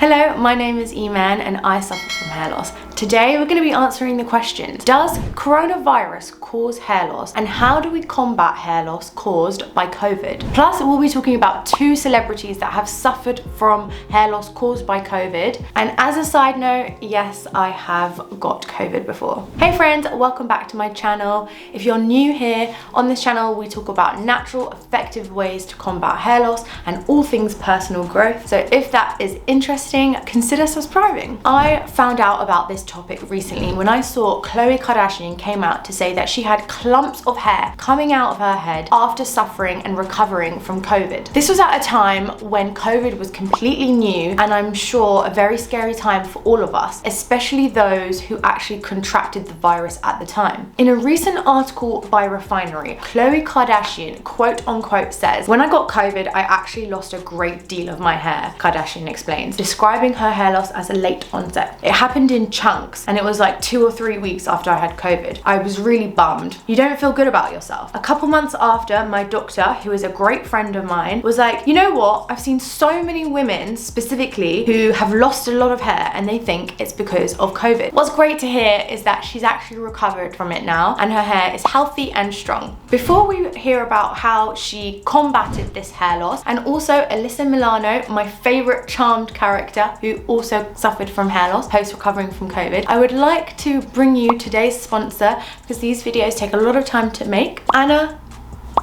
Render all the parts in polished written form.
Hello, my name is Iman and I suffer from hair loss. Today we're going to be answering the questions: does coronavirus cause hair loss, and how do we combat hair loss caused by COVID? Plus we'll be talking about two celebrities that have suffered from hair loss caused by COVID. And as a side note, yes, I have got COVID before. Hey friends, welcome back to my channel. If you're new here, on this channel we talk about natural, effective ways to combat hair loss and all things personal growth. So if that is interesting, consider subscribing. I found out about this topic recently when I saw Khloe Kardashian came out to say that she had clumps of hair coming out of her head after suffering and recovering from COVID. This was at a time when COVID was completely new, and I'm sure a very scary time for all of us, especially those who actually contracted the virus at the time. In a recent article by Refinery, Khloe Kardashian quote unquote says, "When I got COVID, I actually lost a great deal of my hair," Kardashian explains, describing her hair loss as a late onset. "It happened in chunks, and it was like 2 or 3 weeks after I had COVID. I was really bummed. You don't feel good about yourself." A couple months after, my doctor, who is a great friend of mine, was like, "You know what? I've seen so many women specifically who have lost a lot of hair and they think it's because of COVID." What's great to hear is that she's actually recovered from it now and her hair is healthy and strong. Before we hear about how she combated this hair loss, and also Alyssa Milano, my favorite Charmed character who also suffered from hair loss post recovering from COVID, I would like to bring you today's sponsor, because these videos take a lot of time to make, Ana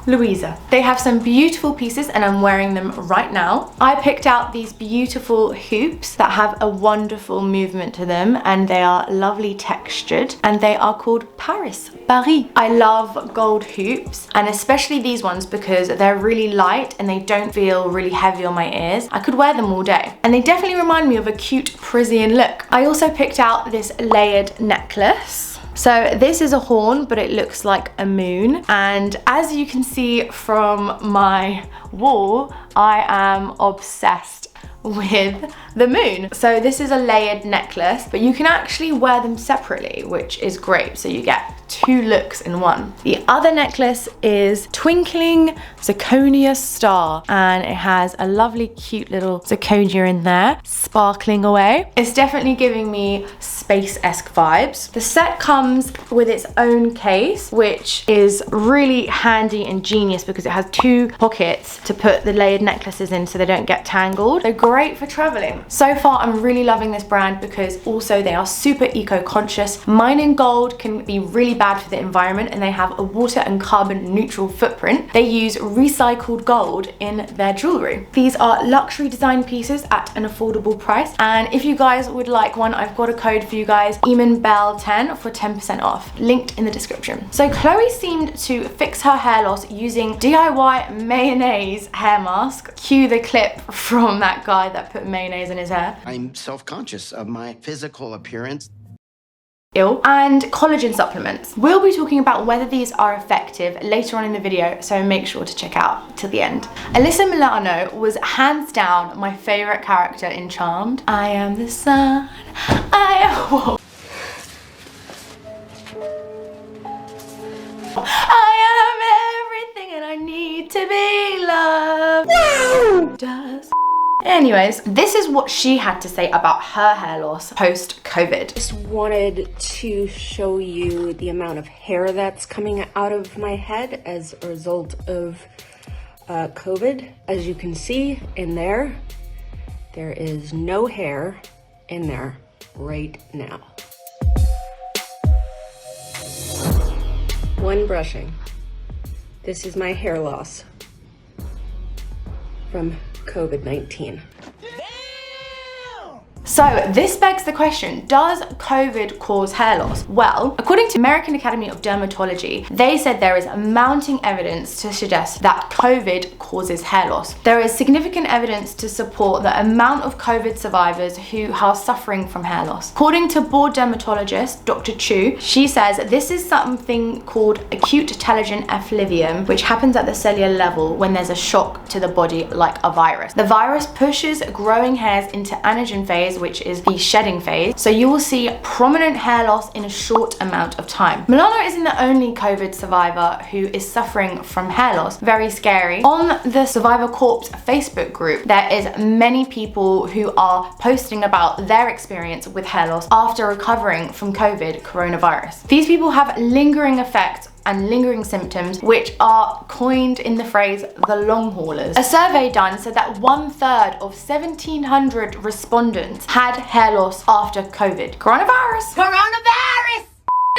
Luisa. They have some beautiful pieces and I'm wearing them right now. I picked out these beautiful hoops that have a wonderful movement to them, and they are lovely textured, and they are called Paris. I love gold hoops, and especially these ones because they're really light and they don't feel really heavy on my ears. I could wear them all day, and they definitely remind me of a cute Parisian look. I also picked out this layered necklace. So this is a horn, but it looks like a moon. And as you can see from my wall, I am obsessed with the moon. So this is a layered necklace, but you can actually wear them separately, which is great. So you get two looks in one. The other necklace is Twinkling Zirconia Star, and it has a lovely cute little zirconia in there sparkling away. It's definitely giving me space-esque vibes. The set comes with its own case, which is really handy and genius because it has two pockets to put the layered necklaces in so they don't get tangled. They're great for traveling. So far I'm really loving this brand because also they are super eco-conscious. Mining gold can be really bad for the environment, and they have a water and carbon neutral footprint. They use recycled gold in their jewelry. These are luxury design pieces at an affordable price, and if you guys would like one, I've got a code for you guys, EmanBell10 for 10% off, linked in the description. So Khloe seemed to fix her hair loss using DIY mayonnaise hair mask. Cue the clip from that guy that put mayonnaise in his hair. "I'm self-conscious of my physical appearance." And collagen supplements. We'll be talking about whether these are effective later on in the video, so make sure to check out till the end. Alyssa Milano was hands down my favorite character in Charmed. I am the sun, I am everything and I need to be loved. Wow. Does. Anyways, this is what she had to say about her hair loss post-COVID. Just wanted to show you the amount of hair that's coming out of my head as a result of COVID. As you can see in there, there is no hair in there right now. One brushing. This is my hair loss from COVID-19. So this begs the question, does COVID cause hair loss? Well, according to American Academy of Dermatology, they said there is mounting evidence to suggest that COVID causes hair loss. There is significant evidence to support the amount of COVID survivors who are suffering from hair loss. According to board dermatologist Dr. Chu, she says this is something called acute telogen effluvium, which happens at the cellular level when there's a shock to the body like a virus. The virus pushes growing hairs into anagen phase, which which is the shedding phase. So you will see prominent hair loss in a short amount of time. Milano isn't the only COVID survivor who is suffering from hair loss. Very scary. On the Survivor Corpse Facebook group, there is many people who are posting about their experience with hair loss after recovering from COVID coronavirus. These people have lingering effects and lingering symptoms, which are coined in the phrase the long haulers. A survey done said that 1/3 of 1,700 respondents had hair loss after COVID. Coronavirus!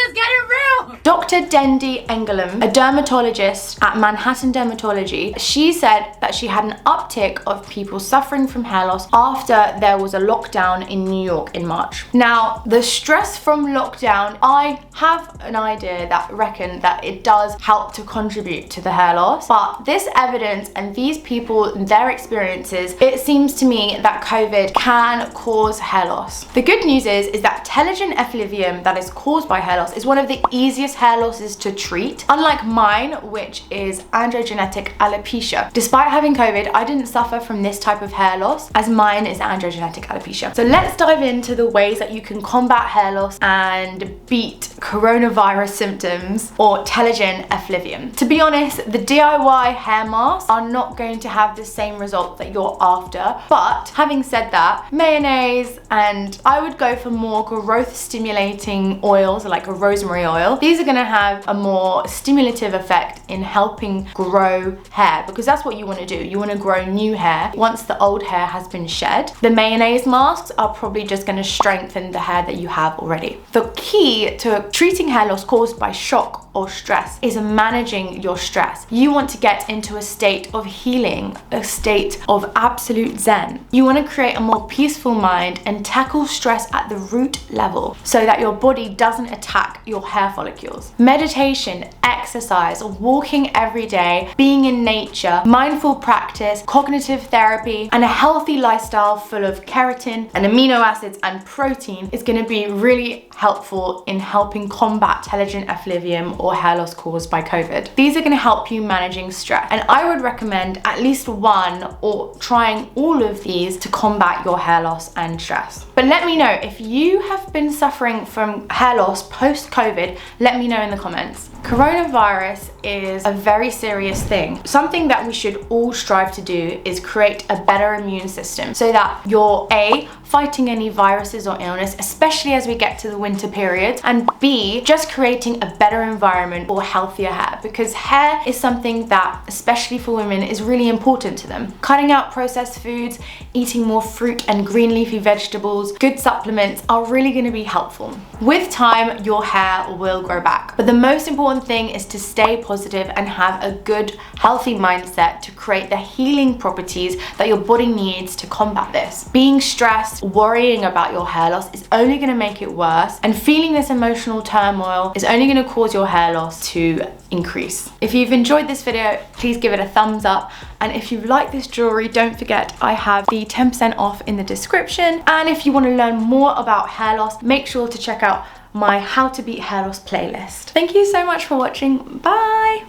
Is getting real! Dr. Dendi Engelum, a dermatologist at Manhattan Dermatology, she said that she had an uptick of people suffering from hair loss after there was a lockdown in New York in March. Now, the stress from lockdown, I have an idea that reckon that it does help to contribute to the hair loss, but this evidence and these people, their experiences, it seems to me that COVID can cause hair loss. The good news is that telogen effluvium that is caused by hair loss is one of the easiest hair losses to treat, unlike mine, which is androgenetic alopecia. Despite having COVID, I didn't suffer from this type of hair loss, as mine is androgenetic alopecia. So let's dive into the ways that you can combat hair loss and beat coronavirus symptoms or telogen effluvium. To be honest, the DIY hair masks are not going to have the same result that you're after, but having said that, mayonnaise, and I would go for more growth stimulating oils like a rosemary oil. These are going to have a more stimulative effect in helping grow hair, because that's what you want to do. You want to grow new hair once the old hair has been shed. The mayonnaise masks are probably just going to strengthen the hair that you have already. The key to treating hair loss caused by shock or stress is managing your stress. You want to get into a state of healing, a state of absolute zen. You want to create a more peaceful mind and tackle stress at the root level so that your body doesn't attack your hair follicles. Meditation, exercise, walking every day, being in nature, mindful practice, cognitive therapy, and a healthy lifestyle full of keratin and amino acids and protein is going to be really helpful in helping combat telogen effluvium or hair loss caused by COVID. These are going to help you managing stress, and I would recommend at least one or trying all of these to combat your hair loss and stress. But let me know if you have been suffering from hair loss post-COVID. Let me know in the comments. Coronavirus is a very serious thing. Something that we should all strive to do is create a better immune system so that you're A, fighting any viruses or illness, especially as we get to the winter period, and B, just creating a better environment for healthier hair, because hair is something that, especially for women, is really important to them. Cutting out processed foods, eating more fruit and green leafy vegetables, good supplements are really going to be helpful. With time, your hair will grow back. But the most important thing is to stay positive and have a good, healthy mindset to create the healing properties that your body needs to combat this. Being stressed, worrying about your hair loss is only going to make it worse, and feeling this emotional turmoil is only going to cause your hair loss to increase. If you've enjoyed this video, please give it a thumbs up, and if you like this jewelry, don't forget I have the 10% off in the description. And if you want to learn more about hair loss, make sure to check out my How to Beat Hair Loss playlist. Thank you so much for watching. Bye!